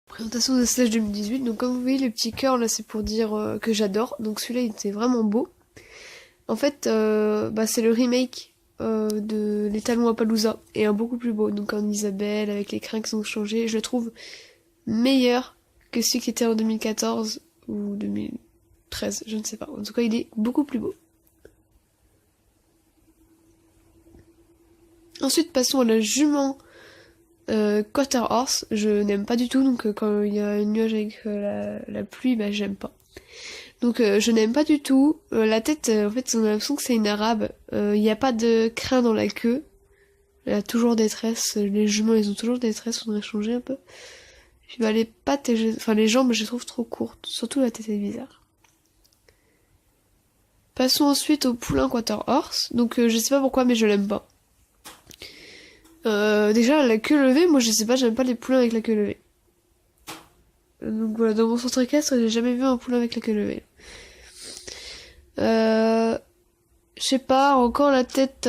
Présentation de Slash 2018, donc comme vous voyez les petits cœurs là c'est pour dire que j'adore, donc celui-là il était vraiment beau. En fait c'est le remake de l'étalon Appaloosa et un beaucoup plus beau, donc en Isabelle avec les crins qui ont changé, je le trouve meilleur que celui qui était en 2014 ou 2013, je ne sais pas, en tout cas il est beaucoup plus beau. Ensuite passons à la jument Quarter Horse, je n'aime pas du tout, donc quand il y a une nuage avec la pluie, bah j'aime pas. Donc je n'aime pas du tout. La tête, en fait, on a l'impression que c'est une arabe. Il n'y a pas de crin dans la queue. Elle a toujours des tresses. Les juments, ils ont toujours des tresses, faudrait changer un peu. Puis bah les pattes, enfin les jambes, je les trouve trop courtes. Surtout la tête est bizarre. Passons ensuite au poulain Quarter Horse. Donc je sais pas pourquoi, mais je l'aime pas. Déjà la queue levée, moi je sais pas, j'aime pas les poulains avec la queue levée. Donc voilà, dans mon centre équestre, j'ai jamais vu un poulain avec la queue levée. Je sais pas, encore la tête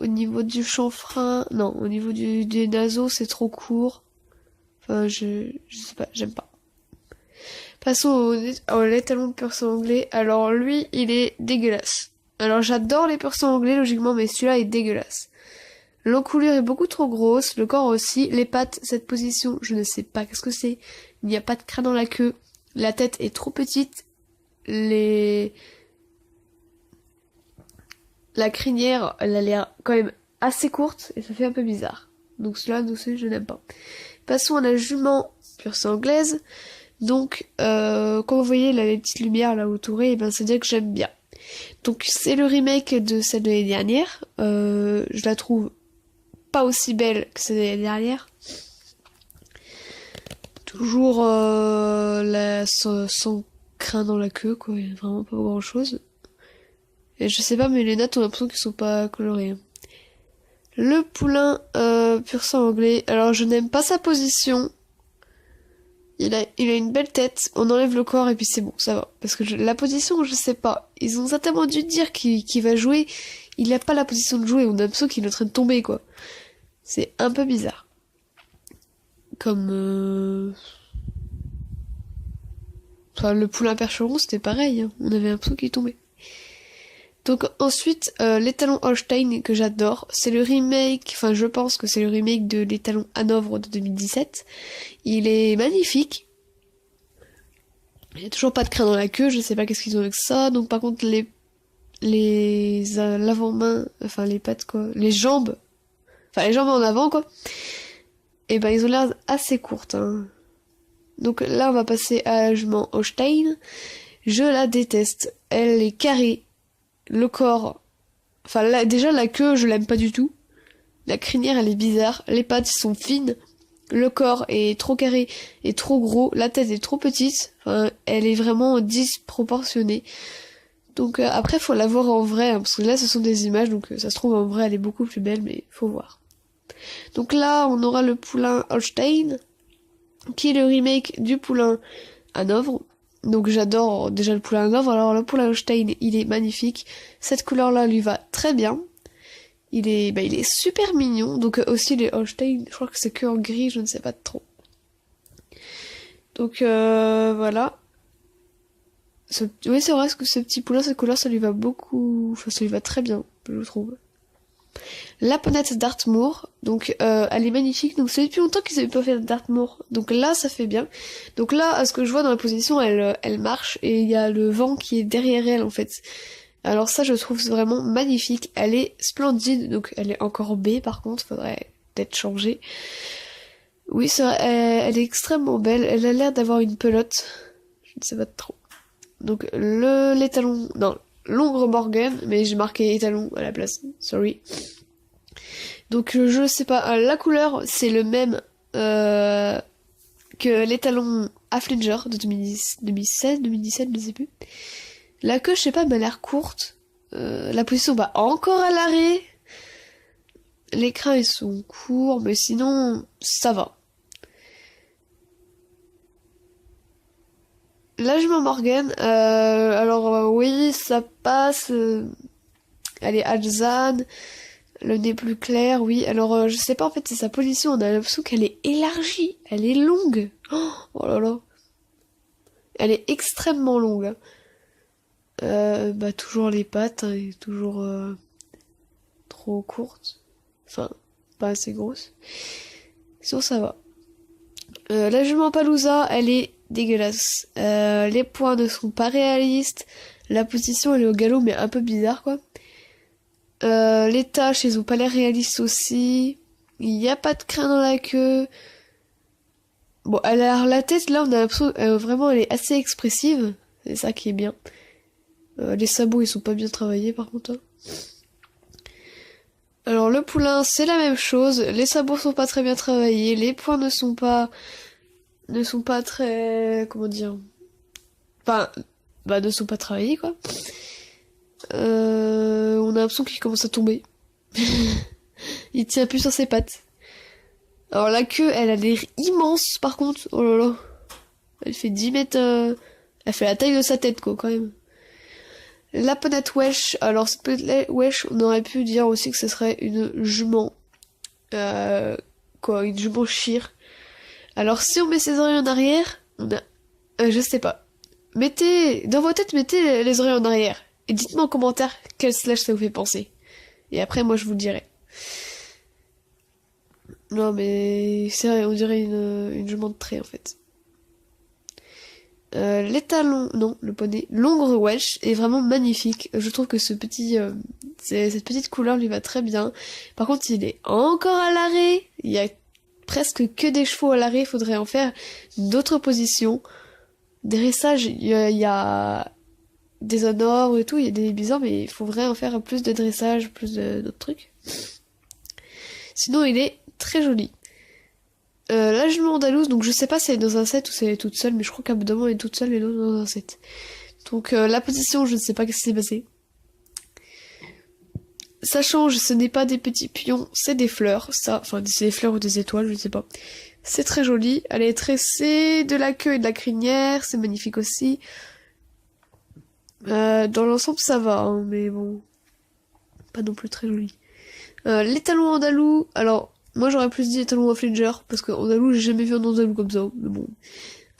au niveau du chanfrein, non, au niveau des naseaux, c'est trop court. Enfin, je sais pas, j'aime pas. Passons au l'étalon de persan anglais. Alors lui, il est dégueulasse. Alors j'adore les persans anglais logiquement, mais celui-là est dégueulasse. L'encoulure est beaucoup trop grosse, le corps aussi, les pattes, cette position, je ne sais pas qu'est-ce que c'est. Il n'y a pas de crâne dans la queue, la tête est trop petite, la crinière, elle a l'air quand même assez courte et ça fait un peu bizarre. Donc cela, je n'aime pas. Passons à la jument pure sang anglaise. Donc, comme vous voyez là, les petites lumières là autour, et ben c'est dire que j'aime bien. Donc c'est le remake de celle de l'année dernière. Je la trouve pas aussi belle que celle de l'année dernière. Toujours sans crin dans la queue, quoi. Il y a vraiment pas grand chose. Et je sais pas, mais les notes, on a l'impression qu'ils sont pas colorées. Le poulain pur sang anglais. Alors je n'aime pas sa position. Il a une belle tête, on enlève le corps et puis c'est bon, ça va. Parce que la position, je sais pas. Ils ont certainement dû dire qu'il va jouer. Il a pas la position de jouer, on a l'impression qu'il est en train de tomber, quoi. C'est un peu bizarre. Comme Enfin, le poulain percheron, c'était pareil, hein. On avait l'impression qu'il tombait. Donc ensuite, l'étalon Holstein que j'adore, c'est le remake, enfin je pense que c'est le remake de l'étalon Hanovre de 2017. Il est magnifique. Il y a toujours pas de crin dans la queue, je sais pas qu'est-ce qu'ils ont avec ça. Donc par contre l'avant-main, enfin les pattes quoi, les jambes en avant quoi. Et ben ils ont l'air assez courtes. Hein. Donc là on va passer à la jument Holstein. Je la déteste. Elle est carrée. Le corps, enfin là, déjà la queue je l'aime pas du tout. La crinière elle est bizarre. Les pattes sont fines. Le corps est trop carré et trop gros. La tête est trop petite. Enfin, elle est vraiment disproportionnée. Donc après faut la voir en vrai, hein, parce que là ce sont des images, donc ça se trouve en vrai elle est beaucoup plus belle, mais faut voir. Donc là on aura le poulain Holstein, qui est le remake du poulain Hanovre. Donc j'adore déjà le poulain Hanovre, alors le poulain Holstein il est magnifique. Cette couleur là lui va très bien. Il est super mignon, donc aussi les Holstein, je crois que c'est que en gris, je ne sais pas trop. Donc voilà. Oui, c'est vrai que ce petit poulain, cette couleur, ça lui va beaucoup, enfin ça lui va très bien, je trouve. La ponette Dartmoor, donc elle est magnifique, donc c'est depuis longtemps qu'ils avaient pas fait Dartmoor, donc là ça fait bien. Donc là, à ce que je vois dans la position, elle marche, et il y a le vent qui est derrière elle en fait. Alors ça je trouve vraiment magnifique, elle est splendide, donc elle est encore B par contre, faudrait peut-être changer. Oui c'est vrai, elle est extrêmement belle, elle a l'air d'avoir une pelote, je ne sais pas trop. Donc l'étalon, non, l'ombre Morgan, mais j'ai marqué étalon à la place, sorry. Donc je sais pas, la couleur c'est le même que l'étalon Afflinger de 2016, 2017, je sais plus. La queue je sais pas, mais elle a l'air courte. La position va encore à l'arrêt. Les crins ils sont courts, mais sinon ça va. Là je m'en Morgan, alors oui ça passe. Elle est alezane, le nez plus clair, oui. Alors, je sais pas, en fait, c'est sa position. On a l'impression qu'elle est élargie. Elle est longue. Oh là là. Elle est extrêmement longue. Hein. Toujours les pattes, hein, et toujours trop courtes. Enfin, pas assez grosses. Sinon, ça va. La jument Palooza, elle est dégueulasse. Les points ne sont pas réalistes. La position, elle est au galop, mais un peu bizarre, quoi. Les taches, elles ont pas l'air réalistes aussi. Il n'y a pas de crin dans la queue. Bon, alors la tête, là, on a l'impression, vraiment, elle est assez expressive. C'est ça qui est bien. Les sabots, ils sont pas bien travaillés, par contre. Hein. Alors, le poulain, c'est la même chose. Les sabots sont pas très bien travaillés. Les points ne sont pas très, comment dire, enfin, ne sont pas travaillés, quoi. On a l'impression qu'il commence à tomber. Il tient plus sur ses pattes. Alors la queue, elle a l'air immense par contre. Oh là là. Elle fait 10 mètres. Elle fait la taille de sa tête quoi quand même. La ponette wesh. Alors cette ponette wesh, on aurait pu dire aussi que ce serait une jument. Une jument chire. Alors si on met ses oreilles en arrière, on a... je sais pas. Dans vos têtes, mettez les oreilles en arrière. Et dites-moi en commentaire quel slash ça vous fait penser. Et après moi je vous le dirai. Non mais c'est vrai, on dirait une jument de trait en fait. Les talons, non, le poney, l'ongre Welsh est vraiment magnifique. Je trouve que cette petite couleur lui va très bien. Par contre, il est encore à l'arrêt. Il y a presque que des chevaux à l'arrêt. Il faudrait en faire d'autres positions. Dressage, il y a des honneurs et tout, il y a des bizarres, mais il faudrait en faire plus de dressage, plus d'autres trucs. Sinon, il est très joli. La jument andalouse, donc je sais pas si elle est dans un set ou si elle est toute seule, mais je crois qu'abdomen est toute seule et l'autre dans un set. Donc la position, je ne sais pas qu'est-ce qui s'est passé. Ça change, ce n'est pas des petits pions, c'est des fleurs. C'est des fleurs ou des étoiles, je ne sais pas. C'est très joli. Elle est tressée de la queue et de la crinière, c'est magnifique aussi. Dans l'ensemble, ça va, hein, mais bon, pas non plus très joli. Les talons andalous, alors moi j'aurais plus dit les talons à Fletcher, parce qu'en andalou j'ai jamais vu un andalou comme ça, mais bon.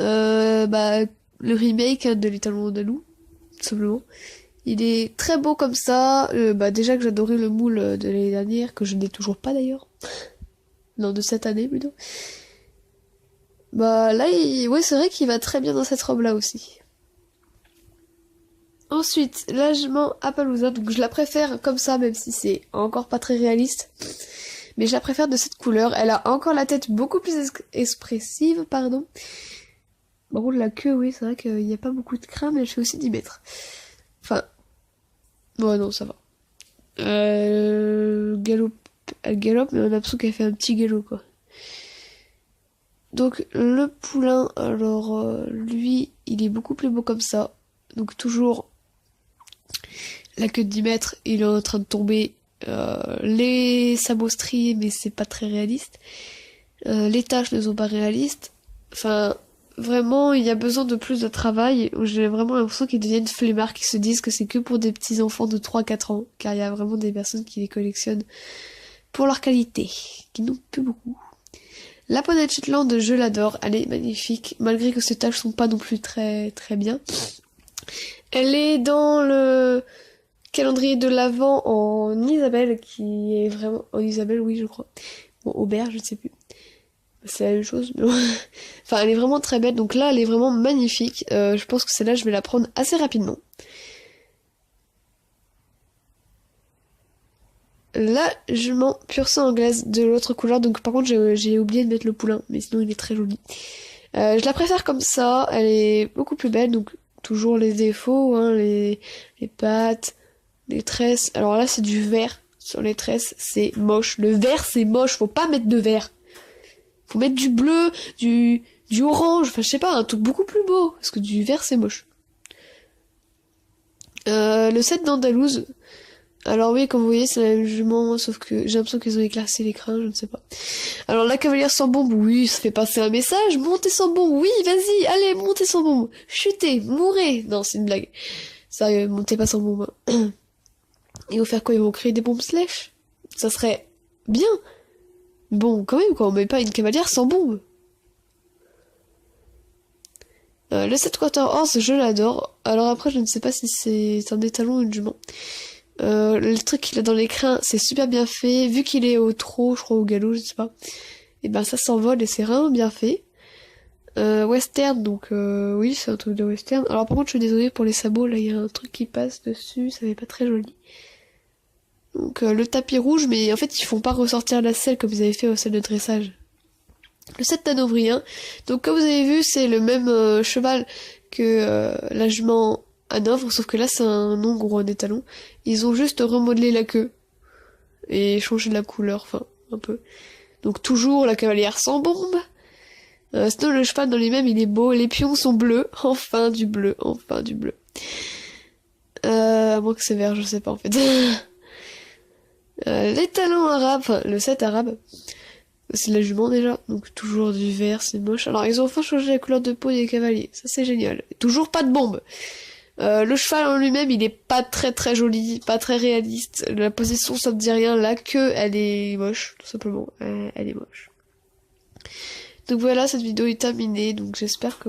Le remake de les talons andalous, tout simplement. Il est très beau comme ça, déjà que j'adorais le moule de l'année dernière, que je n'ai toujours pas d'ailleurs. Non, de cette année plutôt. Là, ouais, c'est vrai qu'il va très bien dans cette robe-là aussi. Ensuite, la jument Appaloosa, donc je la préfère comme ça, même si c'est encore pas très réaliste. Mais je la préfère de cette couleur. Elle a encore la tête beaucoup plus expressive, pardon. Par contre, la queue, oui, c'est vrai qu'il n'y a pas beaucoup de crin, mais elle fait aussi 10 mètres. Enfin, ouais, non, ça va. Elle galope, mais on a l'impression qu'elle fait un petit galop, quoi. Donc, le poulain, alors, lui, il est beaucoup plus beau comme ça. Donc, toujours la queue de 10 mètres, il est en train de tomber. Les sabots striés, mais c'est pas très réaliste. Les taches ne sont pas réalistes. Enfin, vraiment, il y a besoin de plus de travail. J'ai vraiment l'impression qu'ils deviennent flemmards, qui se disent que c'est que pour des petits enfants de 3-4 ans, car il y a vraiment des personnes qui les collectionnent pour leur qualité, qui n'ont plus beaucoup. La ponette Shetland, je l'adore, elle est magnifique, malgré que ses taches sont pas non plus très très bien. Elle est dans le calendrier de l'Avent en Isabelle, qui est vraiment... En Isabelle, oui, je crois. Bon, Aubert, je ne sais plus. C'est la même chose, mais... Enfin, elle est vraiment très belle, donc là, elle est vraiment magnifique. Je pense que celle-là, je vais la prendre assez rapidement. La jument pur sang anglaise de l'autre couleur, donc par contre, j'ai oublié de mettre le poulain, mais sinon, il est très joli. Je la préfère comme ça, elle est beaucoup plus belle, donc toujours les défauts, hein, les pattes... Les tresses, alors là c'est du vert sur les tresses, c'est moche. Le vert c'est moche, faut pas mettre de vert. Faut mettre du bleu, du orange, enfin je sais pas, un truc beaucoup plus beau, parce que du vert c'est moche. Le set d'Andalouse, alors oui comme vous voyez c'est la même jument, sauf que j'ai l'impression qu'ils ont éclairci les crins, je ne sais pas. Alors la cavalière sans bombe, oui, ça fait passer un message, montez sans bombe, oui vas-y, allez montez sans bombe, chutez, mourrez. Non c'est une blague, sérieux, montez pas sans bombe. Ils vont faire quoi? Ils vont créer des bombes slash? Ça serait bien. Bon, quand même, quoi, on met pas une cavalière sans bombe. Le 7 quarter horse, je l'adore. Alors après, je ne sais pas si c'est un étalon ou une jument. Le truc qu'il a dans les crins, c'est super bien fait. Vu qu'il est au trot, je crois, au galop, je sais pas. Et ben ça s'envole et c'est vraiment bien fait. Western, donc oui, c'est un truc de western. Alors par contre, je suis désolée pour les sabots, là, il y a un truc qui passe dessus, ça n'est pas très joli. Donc le tapis rouge, mais en fait, ils font pas ressortir la selle comme ils avaient fait au selle de dressage. Le 7 Hanovriens. Donc comme vous avez vu, c'est le même cheval que la jument Hanovre, sauf que là c'est un ongre ou un étalon. Ils ont juste remodelé la queue et changé la couleur, enfin un peu. Donc toujours la cavalière sans bombe. Sinon le cheval dans lui-même il est beau, les pions sont bleus, enfin du bleu, enfin du bleu. À moins que c'est vert, je sais pas en fait. L'étalon arabe, enfin le 7 arabe. C'est la jument déjà, donc toujours du vert, c'est moche. Alors ils ont enfin changé la couleur de peau des cavaliers, ça c'est génial. Toujours pas de bombe. Le cheval en lui-même, il est pas très très joli, pas très réaliste. La position, ça ne dit rien. La queue, elle est moche, tout simplement. Elle est moche. Donc voilà, cette vidéo est terminée, donc j'espère que